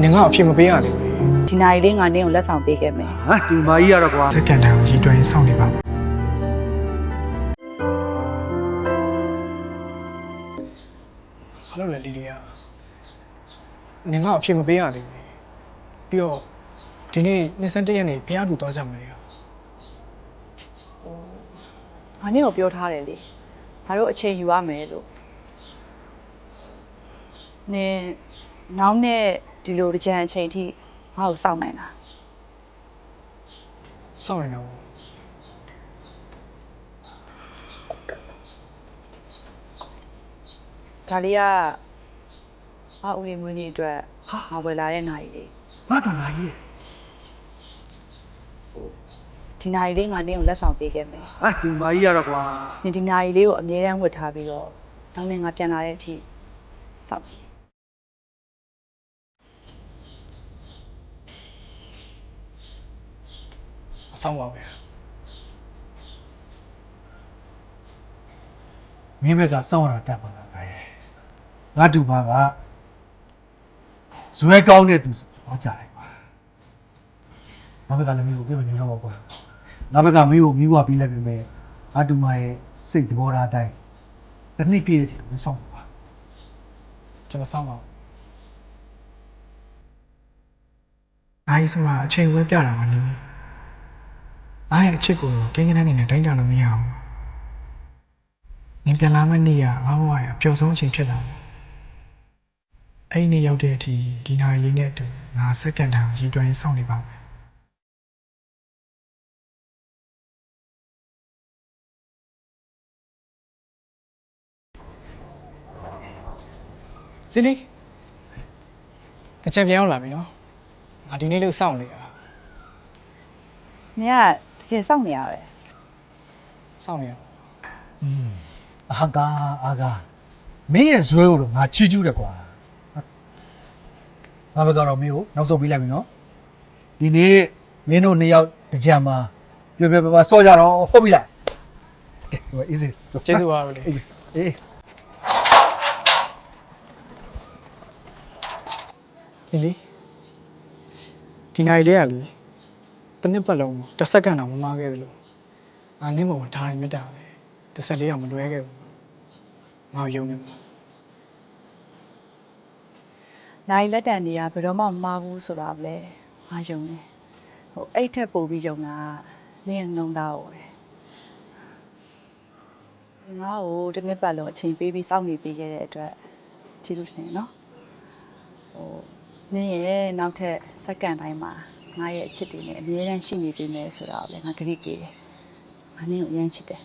နင်ကအဖြစ်မပေးရသေးဘူးလေ ဒီနိုင်လေးငါနင်းကိုလက်ဆောင်ပေးခဲ့မယ် ဟာဒီမကြီးရတော့ကွာ စက္ကန့်တန်ကိုရည်တွင်စောင့်နေပါဘာလို့လဲလီလီယာနင်ကအဖြစ်မပေးရသေးဘူးလေပြီးတော့ဒီနေ့21ရက်နေ့ဘုရားတူသွားကြမယ်လေ ငါနင်းကိုပြောထားတယ်လေငါတို့အချိန်ယူရမယ်လို့နင်နောက်နဲ့ဒီလိုကြံအချိန်ထိငါ့ကိုစောင့်နိုင်လား စောင့်နေတော့ ဒါလေးကဦးလေးမွေးနေ့အတွက်ငါဝယ်လာတဲ့နိုင်လေး ဘာတော်လာကြီး ဒီနိုင်လေးငါနင်းကိုလက်ဆောင်ပေးခဲ့မယ် ဟာဒီမကြီးရတော့ကွာ နင်ဒီနိုင်လေးကိုအမြဲတမ်းဝတ်ထားပြီးတော့နောက်နေ့ငါပြန်လာတဲ့အထိစောင့် အဆောင်ပါပဲ မင်းဘက်ကစောင့်ရတာတက်ပါလားခါရဲ့ငါတူပါကဇွဲကောင်းတဲ့သူဆိုတော့ကြားတယ်ကွာငါဘက်ကလည်းမင်းကိုပြမနေတော့ပါကွာငါဘက်ကမင်းကိုမိဘပြီးလိုက်ပြီမဲ့ငါတူမရဲ့စိတ်သဘောထားအတိုင်းတစ်နှစ်ပြည့်တဲ့ချိန်မစောင့်ဘူးကွာ ကျွန်တော်စောင့်ပါဦးအားကြီးစမအချိန်ဝဲပြတာမနေဘူးအားရဲ့အချစ်ကိုကင်းကင်းနဲ့နဲ့တိုင်းတာလို့မရဘူးနင်ပြန်လာမယ့်နေ့ကငါ့ဘဝရဲ့အပျော်ဆုံးအချိန်ဖြစ်လာတယ်အဲ့ဒီနေ့ရောက်တဲ့အထိဒီနာရီလေးနဲ့အတူငါစက္ကန့်တန်ရည်တွင်စောင့်နေပါမယ်လီလီတချင်ပြန်ရောက်လာပြီနော်ငါဒီနေ့လို့စောင့်နေတာ နင်ကတကယ်စောင့်နေရပဲ စောင့်နေတာ အာကာမင်းရဲ့ဇွဲကိုတော့ငါချီးကျူးတယ်ကွာငါဘက်ကတော့မင်းကိုနောက်ဆုံးပြီးလိုက်ပြီနော်ဒီနေ့မင်းတို့နှစ်ယောက်ကြံမှာပြပြပါဆော့ကြတော့ဟုတ်ပြီလားကဲဟို easy ကျေးဇူးပါလို့လေ အေးအေး လီလီဒီနိုင်လေးကလေတစ်နှစ်ပတ်လုံးတစ်စက္ကန့်တော့မမခဲ့သလိုငါနင်းပေါ်မှာဒါရီမြတ်တာပဲတစ်ဆက်လေးတော့မလွဲခဲ့ဘူးငါယုံနေမှာ နိုင်လက်တန်တွေကဘယ်တော့မှမမှားဘူးဆိုတာပဲလေငါယုံတယ်အဲ့ထက်ပိုပြီးယုံတာနင်းရဲ့နှလုံးသားကိုပဲငါ့ကိုတစ်နှစ်ပတ်လုံးအချိန်ပေးပြီးစောင့်နေပေးခဲ့တဲ့အတွက်ကျေးဇူးတင်နော်နင်းရဲ့နောက်ထပ်စက္ကန့်တိုင်းမှာငါရဲ့အချစ်တွေနဲ့အမြဲတမ်းရှိနေပေးမယ်ဆိုတာကိုလည်းငါကတိပေးတယ်ငါနင်းကိုအရင်ချစ်တယ်